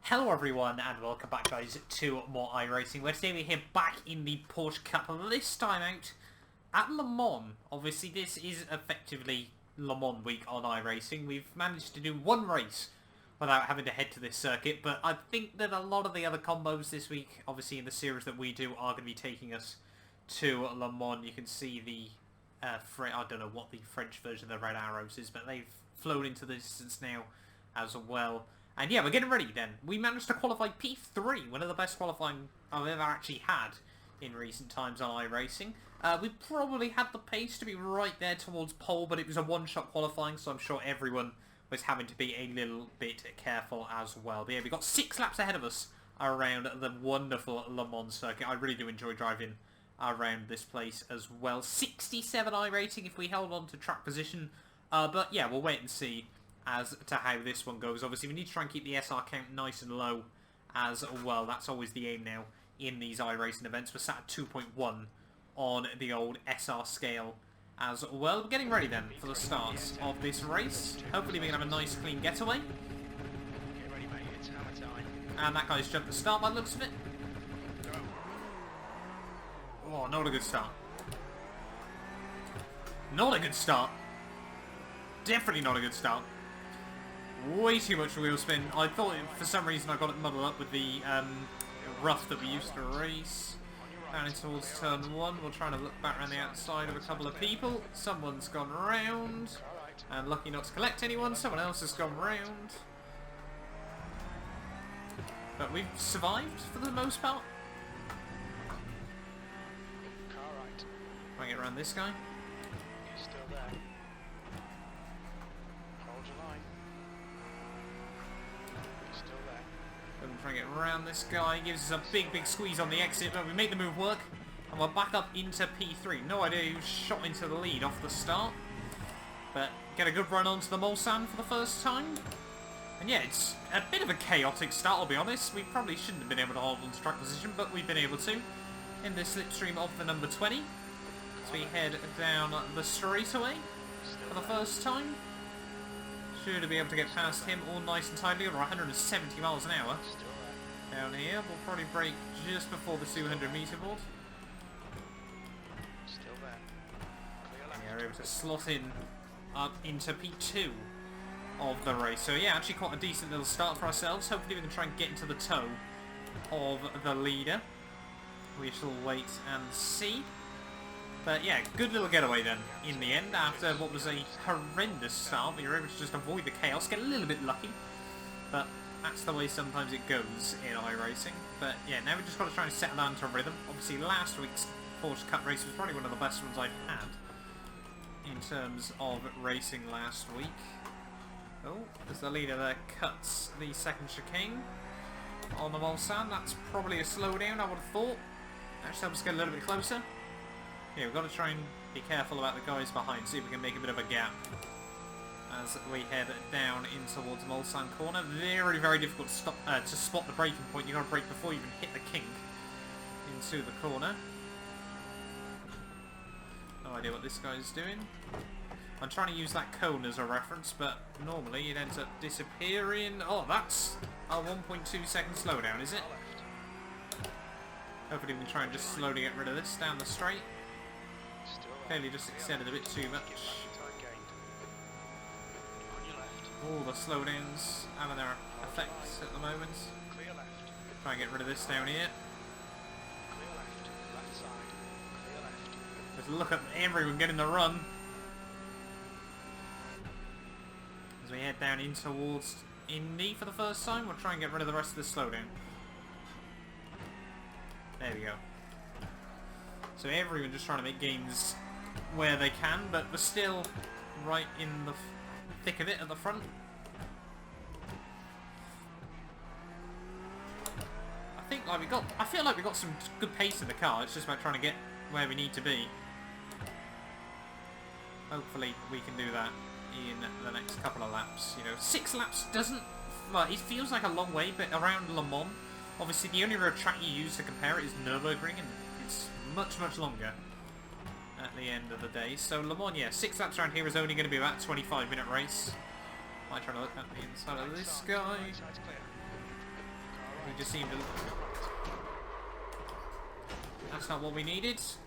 Hello everyone and welcome back guys to more iRacing, where today we're here back in the Porsche Cup, this time out at Le Mans. Obviously this is effectively Le Mans week on iRacing. We've managed to do one race without having to head to this circuit, but I think that a lot of the other combos this week, obviously in the series that we do, are going to be taking us to Le Mans. You can see the, I don't know what the French version of the red arrows is, but they've flown into the distance now as well. And yeah, we're getting ready then. We managed to qualify P3, one of the best qualifying I've ever actually had in recent times on iRacing. We probably had the pace to be right there towards pole, but it was a one-shot qualifying, so I'm sure everyone was having to be a little bit careful as well. But yeah, we've got 6 laps ahead of us around the wonderful Le Mans circuit. I really do enjoy driving around this place as well. 67 iRating if we held on to track position. But yeah, we'll wait and see as to how this one goes. Obviously, we need to try and keep the SR count nice and low as well. That's always the aim now in these iRacing events. We're sat at 2.1 on the old SR scale as well. We're getting ready then for the start of this race. Hopefully we can have a nice clean getaway. Get ready, mate. It's hammer time. And that guy's jumped the start by the looks of it. Oh, not a good start. Not a good start. Definitely not a good start. Way too much wheel spin. I thought for some reason I got it muddled up with the rough that we used to race. Down towards turn 1, we're trying to look back around the outside of a couple of people. Someone's gone round, and lucky not to collect anyone, someone else has gone round. But we've survived for the most part. Try and get around this guy. He's still there. Hold your line. He's still there. We're trying to get around this guy. Gives us a big squeeze on the exit, but we make the move work. And we're back up into P3. No idea who shot into the lead off the start. But get a good run onto the Mulsanne for the first time. And yeah, it's a bit of a chaotic start, I'll be honest. We probably shouldn't have been able to hold on to track position, but we've been able to in this slipstream of the number 20. So we head down the straightaway for the first time. Should be able to get past him all nice and tidily, over 170 miles an hour. Down here, we'll probably brake just before the 200 metre board. Still there. And yeah, we're able to slot in up into P2 of the race. So yeah, actually quite a decent little start for ourselves. Hopefully we can try and get into the toe of the leader. We shall wait and see. But yeah, good little getaway then, in the end, after what was a horrendous start. We were able to just avoid the chaos, get a little bit lucky. But that's the way sometimes it goes in iRacing. But yeah, now we've just got to try and settle down to a rhythm. Obviously last week's Porsche Cup race was probably one of the best ones I've had in terms of racing last week. Oh, as the leader there cuts the second chicane on the Mulsanne. That's probably a slowdown, I would have thought. Actually, help us get a little bit closer. Yeah, we've got to try and be careful about the guys behind, see if we can make a bit of a gap as we head down in towards Mulsanne corner. Very difficult to, to spot the braking point. You've got to brake before you even hit the kink into the corner. No idea what this guy's doing. I'm trying to use that cone as a reference, but normally it ends up disappearing. Oh, that's a 1.2 second slowdown, is it? Hopefully we can try and just slowly get rid of this down the straight. Clearly just extended a bit too much. All the slowdowns having their effects at the moment. Try and get rid of this down here. Just look at everyone getting the run. As we head down in towards Indy for the first time, we'll try and get rid of the rest of the slowdown. There we go. So everyone just trying to make gains where they can, but we're still right in the thick of it at the front. I feel like we got some good pace in the car. It's just about trying to get where we need to be. Hopefully we can do that in the next couple of laps. You know, 6 laps doesn't, well, it feels like a long way, but around Le Mans, obviously the only real track you use to compare it is Nürburgring, and it's much longer at the end of the day. So Le Mans, yeah, 6 laps around here is only going to be about a 25-minute race. Might try to look at the inside of this guy. just seemed to... That's not what we needed. Is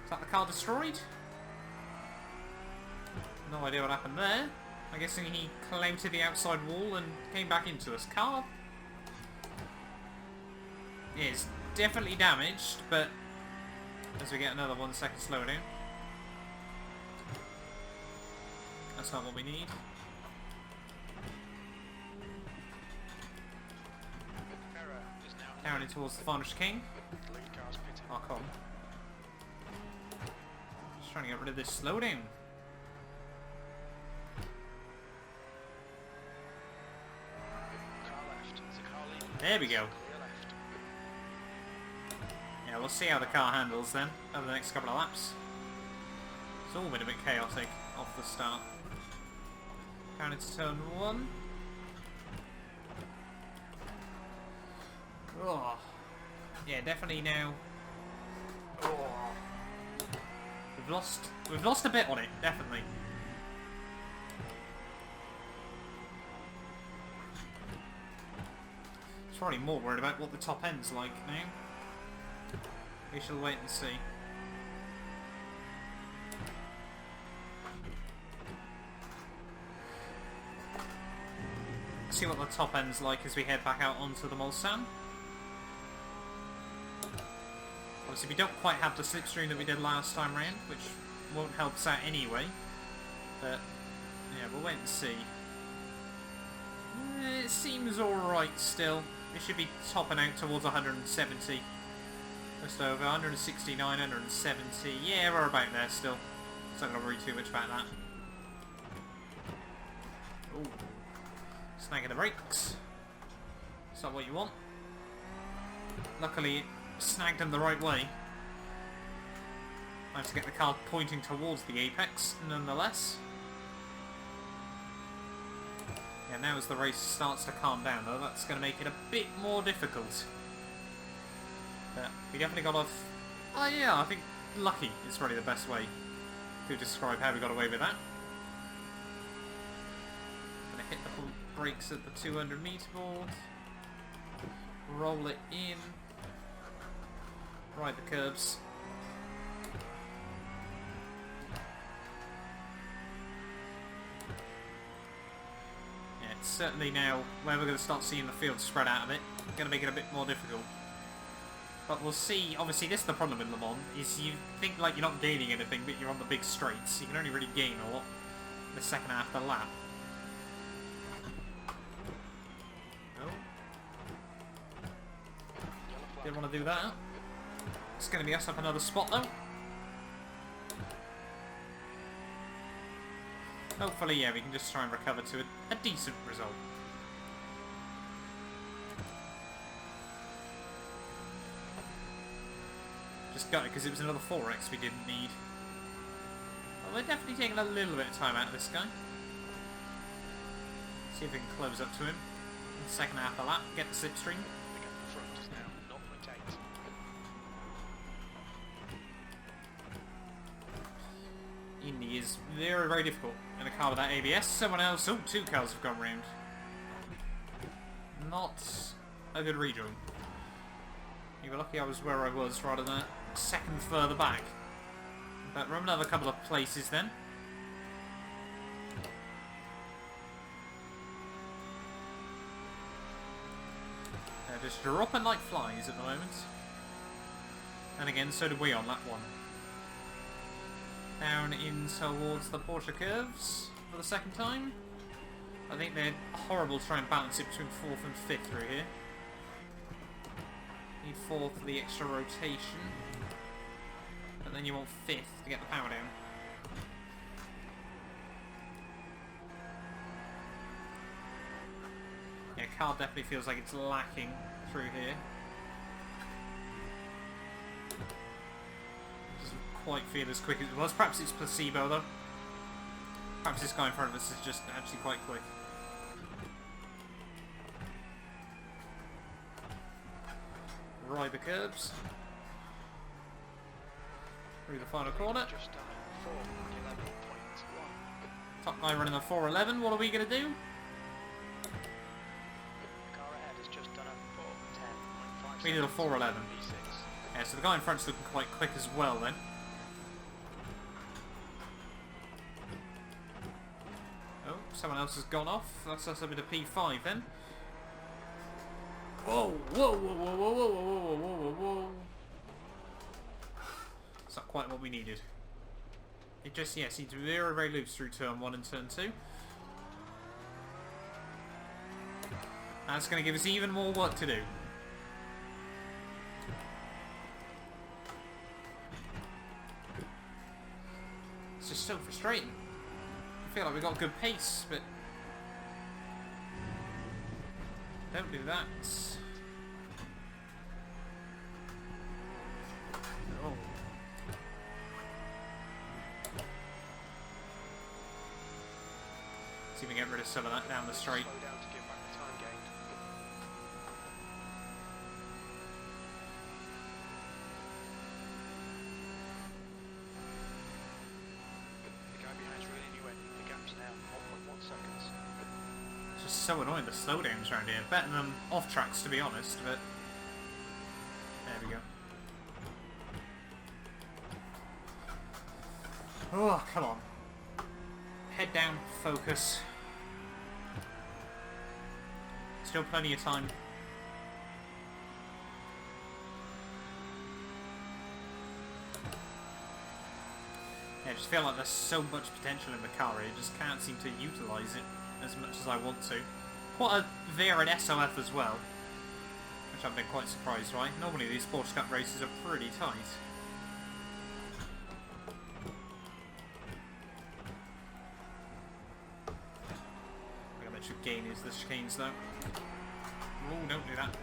that the car destroyed? No idea what happened there. I'm guessing he claimed to the outside wall and came back into us. Car is definitely damaged, but as we get another 1 second slowdown. That's not what we need. Down in towards the final chicane. Arcon. Just trying to get rid of this slowdown. There we go. Yeah, we'll see how the car handles then over the next couple of laps. It's all been a bit chaotic off the start. Down into turn 1. Oh. Yeah, definitely now. Oh. We've lost a bit on it, definitely. It's probably more worried about what the top end's like now. We shall wait and see. See what the top end's like as we head back out onto the Mulsanne. Obviously we don't quite have the slipstream that we did last time round, which won't help us out anyway. But yeah, we'll wait and see. It seems alright still. We should be topping out towards 170. Just over 169, 170. Yeah, we're about there still. So I'm not going to worry too much about that. Ooh. Snagging the brakes. Is that what you want? Luckily, it snagged them the right way. I have to get the car pointing towards the apex, nonetheless. Yeah, now as the race starts to calm down, though, that's going to make it a bit more difficult. But we definitely got off... Oh yeah, I think lucky is probably the best way to describe how we got away with that. Gonna hit the brakes at the 200 meter board. Roll it in. Ride the curbs. Yeah, it's certainly now where we're going to start seeing the field spread out a bit. Going to make it a bit more difficult. But we'll see. Obviously, this is the problem with Le Mans, is you think like you're not gaining anything, but you're on the big straights. You can only really gain a lot in the second half of the lap. Oh. Didn't want to do that. It's going to be us up another spot, though. Hopefully, yeah, we can just try and recover to a decent result. Just got it because it was another 4X we didn't need. Well, we're definitely taking a little bit of time out of this guy. See if we can close up to him in the second half of the lap, get the slipstream. Indy is very, very difficult in a car without ABS. Someone else... Oh, 2 cars have gone round. Not a good rejoin. You were lucky I was where I was rather than a second further back. But we're another couple of places then. They're just dropping like flies at the moment. And again, so did we on lap 1. Down in towards the Porsche curves for the second time. I think they're horrible to try and balance it between 4th and 5th through here. Need 4th for the extra rotation. But then you want 5th to get the power down. Yeah, car definitely feels like it's lacking through here. Doesn't quite feel as quick as it was. Perhaps it's placebo though. Perhaps this guy in front of us is just actually quite quick. Ride the curbs. Through the final corner. Just done 4:11.1. Top guy running a 4:11. What are we going to do? Car ahead. We did a 4:11. P6. Yeah, so the guy in front's looking quite quick as well then. Oh, someone else has gone off. That's us a bit of P5 then. Whoa, whoa, whoa, whoa, whoa, whoa, whoa, whoa, whoa, whoa. It's not quite what we needed. It just, yeah, seems very, very loose through turn 1 and turn 2. That's going to give us even more work to do. It's just so frustrating. I feel like we've got good pace, but... Don't do that. Oh. See if we can get rid of some of that down the straight. Slow down to give back the time gained. The guy behind's really new in. The gap's now 1.1 seconds. It's just so annoying, the slowdowns around here. Better than off tracks, to be honest, but... There we go. Oh, come on. Head down, focus. Still plenty of time. Yeah, I just feel like there's so much potential in the car here, I just can't seem to utilise it as much as I want to. Quite a varied SOF as well, which I've been quite surprised by. Normally these Porsche Cup races are pretty tight. Look how much of gain is the chicanes though. Oh, don't do that.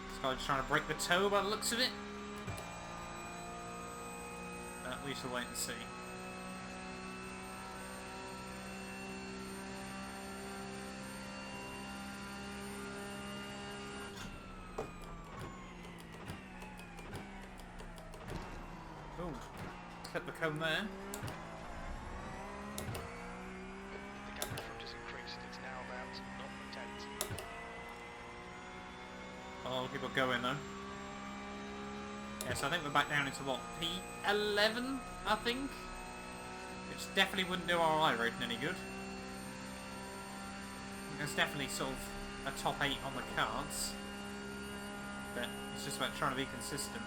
This guy's trying to break the toe by the looks of it. But we shall wait and see. Oh, clip the cone there. The gap in front has increased. It's now about 0.8. I'll keep it going though. Yeah, so I think we're back down into what, P11, I think? Which definitely wouldn't do our iRacing any good. There's definitely sort of a top 8 on the cards. But it's just about trying to be consistent.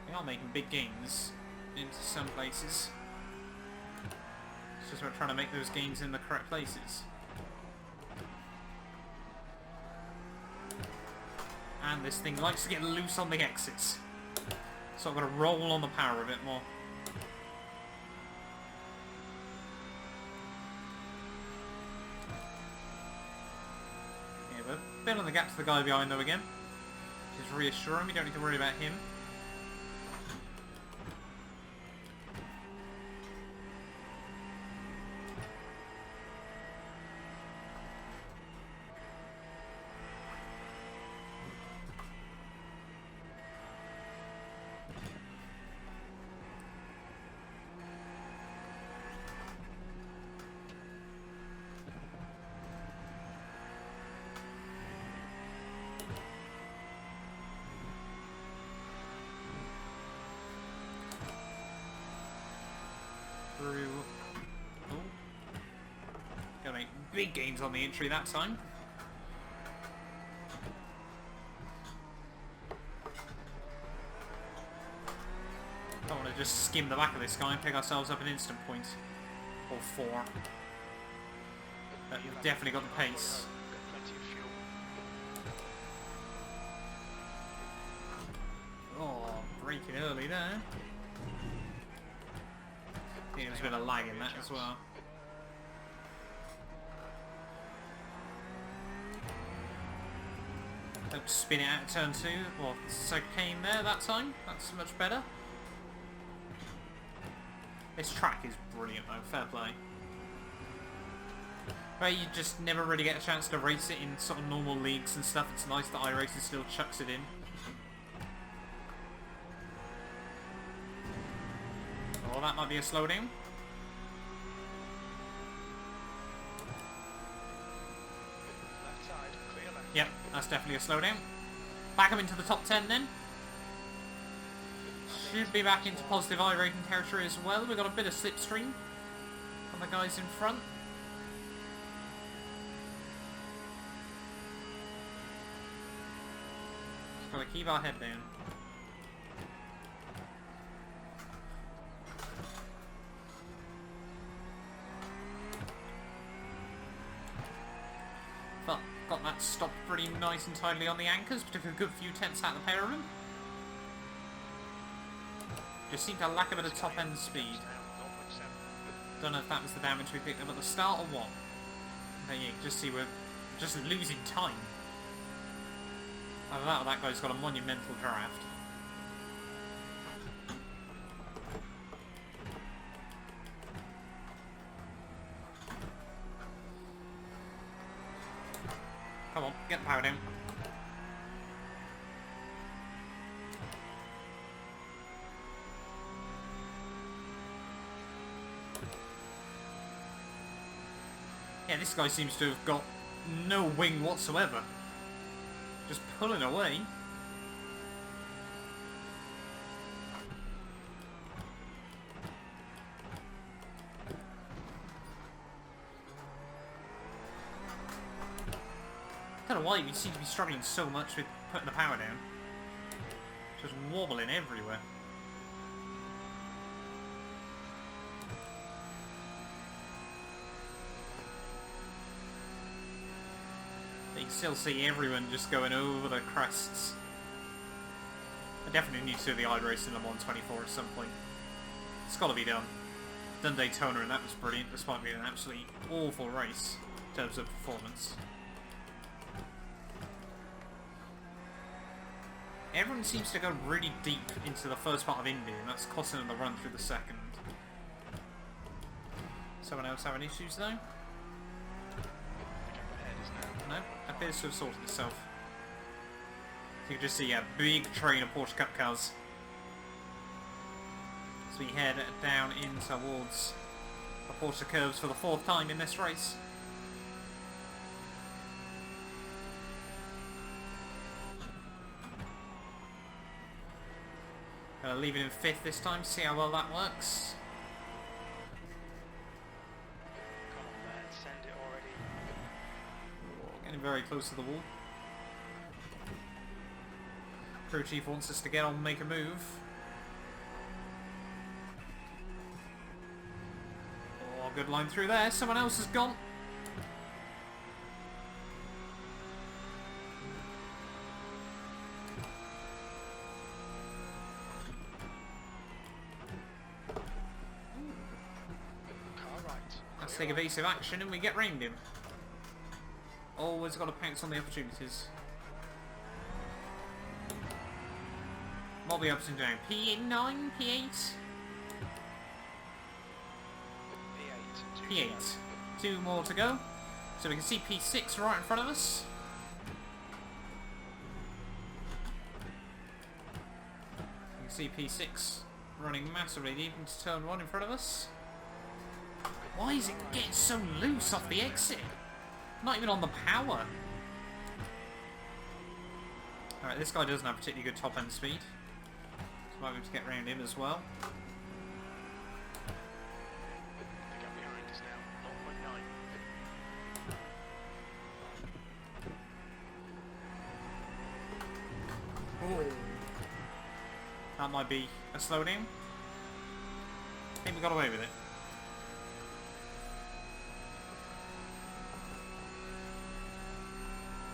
We are making big gains into some places. It's just about trying to make those gains in the correct places. And this thing likes to get loose on the exits. So I've got to roll on the power a bit more. Yeah, but a bit on the gap to the guy behind though again. Which is reassuring, we don't need to worry about him. Through. Oh. Gonna make big gains on the entry that time. Don't want to just skim the back of this guy and pick ourselves up an instant point. Or 4. But we've definitely got the pace. Got plenty of fuel. Oh, breaking early there. I think there's a bit of lag in that as well. Don't spin it out of turn 2. Well, so came there that time. That's much better. This track is brilliant though, fair play. But you just never really get a chance to race it in sort of normal leagues and stuff. It's nice that iRacing still chucks it in. that might be a slowdown. Left side, clear left. Yep, that's definitely a slowdown. Back up into the top 10 then. Should be back into positive iRating territory as well. We've got a bit of slipstream on the guys in front. Just gotta keep our head down. But got that stopped pretty nice and tidily on the anchors, but took a good few tenths out of the pair of them. Just seemed to lack a bit of top end speed. Don't know if that was the damage we picked up at the start or what. But yeah, you can just see we're just losing time. Either that or that guy's got a monumental draft. Come on, get the power down. Yeah, this guy seems to have got no wing whatsoever. Just pulling away. I don't know why you seem to be struggling so much with putting the power down. Just wobbling everywhere. You can still see everyone just going over the crests. I definitely need to do the iRacing LeMans 24 at some point. It's got to be done. Done Daytona and that was brilliant, despite being an absolutely awful race in terms of performance. Everyone seems to go really deep into the first part of India, and that's costing them the run through the second. Someone else having issues though? No, appears to have sorted itself. So you can just see a big train of Porsche Cup cars. So we head down in towards the Porsche curves for the 4th time in this race. Leave it in 5th this time, see how well that works. Come on, man, send it already. Getting very close to the wall. Crew chief wants us to get on and make a move. Oh, good line through there. Someone else has gone. Let's take evasive action and we get rained in. Always got to pounce on the opportunities. What are we up to now? P9? P8? P8. 2 more to go. So we can see P6 right in front of us. You can see P6 running massively deep into turn 1 in front of us. Why is it getting so loose off the exit? Not even on the power. Alright, this guy doesn't have particularly good top end speed. So might be able to get around him as well. The gap behind is now 0.9. Ooh. That might be a slowdown. I think we got away with it.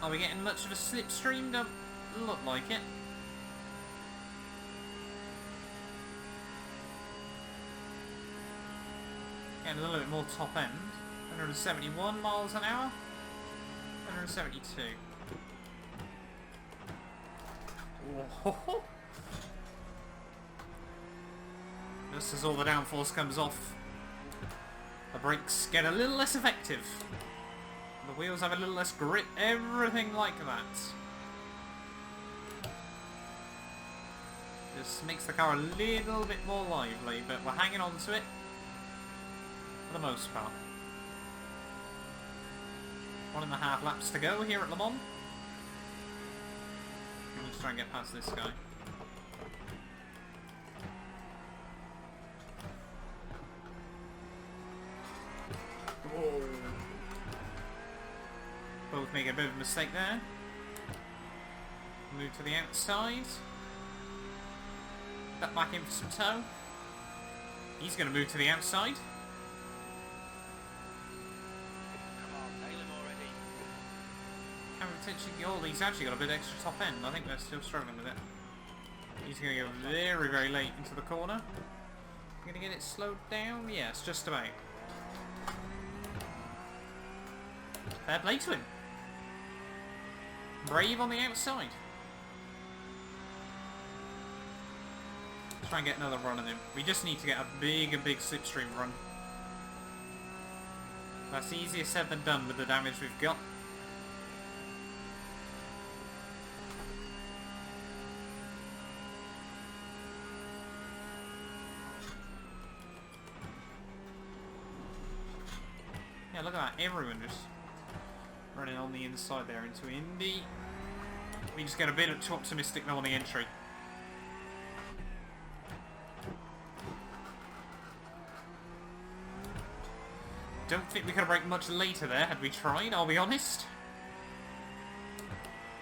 Are we getting much of a slipstream? Don't look like it. Getting a little bit more top end. 171 miles an hour. 172. Whoa. Just as all the downforce comes off, the brakes get a little less effective. The wheels have a little less grip, everything like that. Just makes the car a little bit more lively, but we're hanging on to it for the most part. 1.5 laps to go here at Le Mans. Let's try and get past this guy. Whoa. Both make a bit of a mistake there. Move to the outside. Cut back in for some tow. He's going to move to the outside. Come on, nail him already. Can potentially go. He's actually got a bit extra top end. I think they're still struggling with it. He's going to go very, very late into the corner. Going to get it slowed down? Yes, just about. Fair play to him. Brave on the outside. Try and get another run on him. We just need to get a big slipstream run. That's easier said than done with the damage we've got. Yeah, look at that. Everyone just running on the inside there into Indy. We just get a bit too optimistic now on the entry. Don't think we could have braked much later there had we tried, I'll be honest.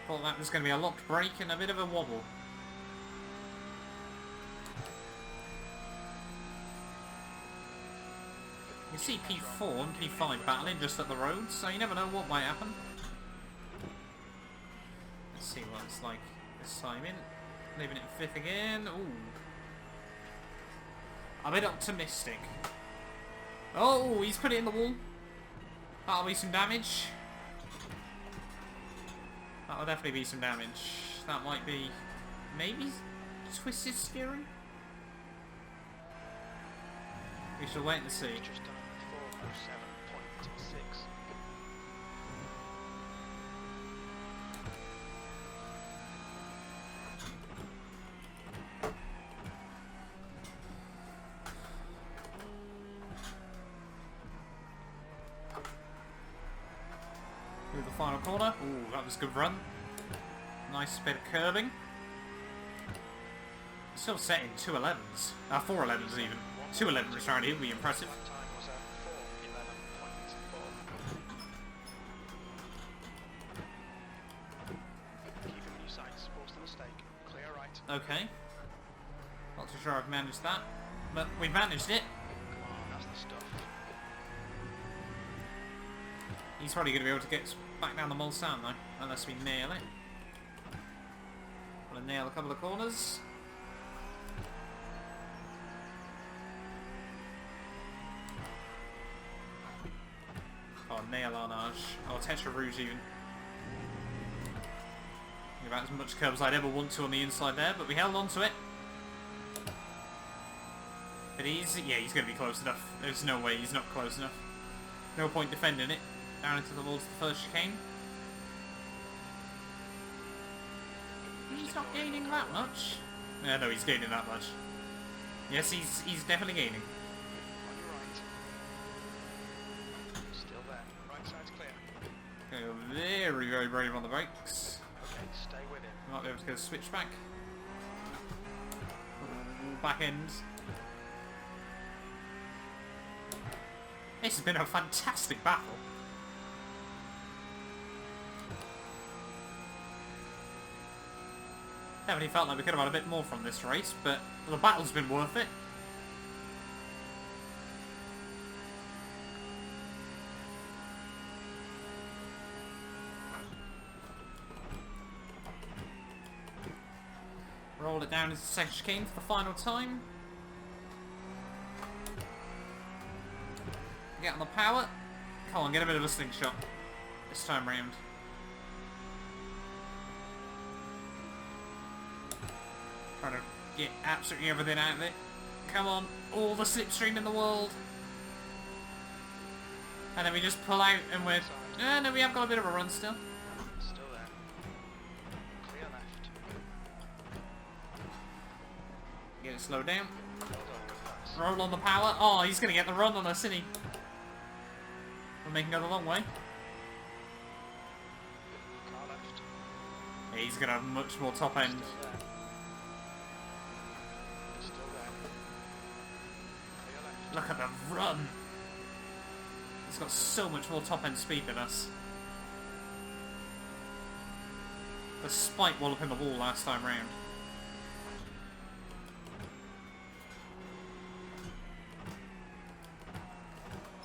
Thought that was going to be a locked brake and a bit of a wobble. You see P4 and P5 battling just at the road, so you never know what might happen. Let's see what it's like this time in. Leaving it in 5th again. Ooh. A bit optimistic. Oh, he's put it in the wall. That'll be some damage. That'll definitely be some damage. That might be... maybe twisted steering? We shall wait and see. Just done 407.6. Through the final corner. Ooh, that was a good run. Nice bit of curving. Still setting 2.11s. 4.11s even. 2.11s around here would be impressive. Time was at 4:11.4. Keep him in your sights. Force the mistake. Clear right. Okay. Not too sure I've managed that. But we managed it. Come on, that's the stuff. He's probably going to be able to get back down the Mulsanne though. Unless we nail it. Want to nail a couple of corners. Oh, nail Arnage. Oh, Tetra Rouge even. About as much curve as I'd ever want to on the inside there, but we held on to it. But he's going to be close enough. There's no way he's not close enough. No point defending it. Down into the walls of the first chicane. He's not gaining that much. Yeah, no, he's gaining that much. Yes, he's definitely gaining. On your right. Still there. Right side's clear. Go very, very brave on the brakes. Okay, stay with him. Might be able to go switch back. Back end. This has been a fantastic battle. Definitely felt like we could have had a bit more from this race, but the battle's been worth it. Roll it down into the second chicane for the final time. Get on the power. Come on, get a bit of a slingshot this time round. Trying to get absolutely everything out of it. Come on, all the slipstream in the world. And then we just pull out and we're... no, we have got a bit of a run still. Still there. Clear left. Get slowed down. Well done, good pass. Roll on the power. Oh, he's going to get the run on us, isn't he? We're making it a long way. Car left. Yeah, he's going to have much more top end. Still there. Still there. Clear left. Look at the run. He's got so much more top end speed than us. Despite walloping the wall last time round.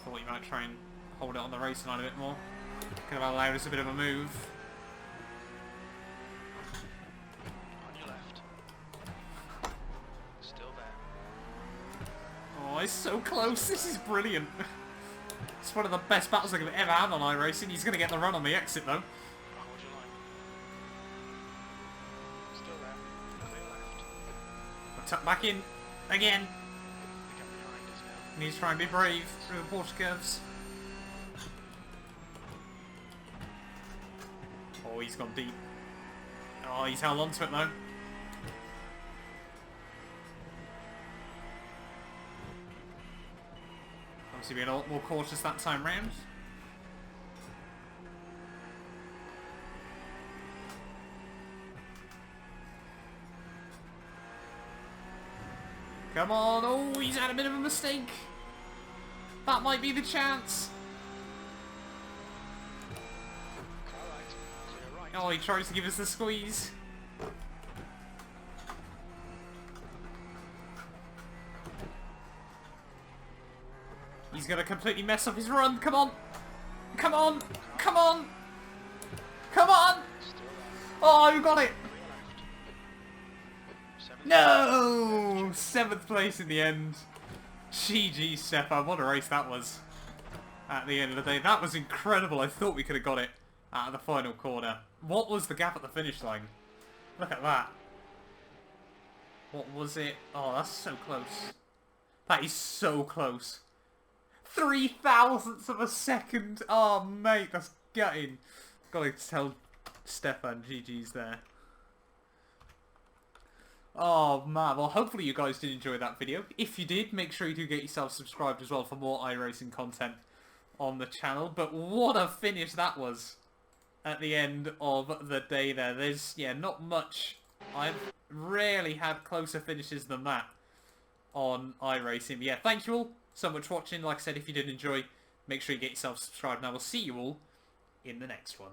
Thought you might try and hold it on the race line a bit more. Could have allowed us a bit of a move. On your left. Still there. Oh, it's so close. This is brilliant. It's one of the best battles I've ever had on iRacing. He's going to get the run on the exit though. Hold your line. Still there. Clear left. We'll tuck back in again. The gap behind is now. And he's trying to be brave through the Porsche curves. Oh, he's gone deep. Oh, he's held on to it though. Obviously being a lot more cautious that time round. Come on. Oh, he's had a bit of a mistake. That might be the chance. Car right. Clear right. Oh, he tries to give us the squeeze. He's going to completely mess up his run. Come on. Come on. Come on. Come on. Still there. Oh, we got it. Clear left. 7th. No! 7th place in the end. GG, Stefan. What a race that was. At the end of the day. That was incredible. I thought we could have got it at the final corner. What was the gap at the finish line? Look at that. What was it? Oh, that's so close. That is so close. 3,000ths of a second. Oh, mate, that's gutting. Gotta tell Stefan GG's there. Oh, man. Well, hopefully you guys did enjoy that video. If you did, make sure you do get yourself subscribed as well for more iRacing content on the channel. But what a finish that was at the end of the day there. There's, yeah, not much. I've rarely had closer finishes than that on iRacing. But yeah, thank you all so much for watching. Like I said, if you did enjoy, make sure you get yourself subscribed. And I will see you all in the next one.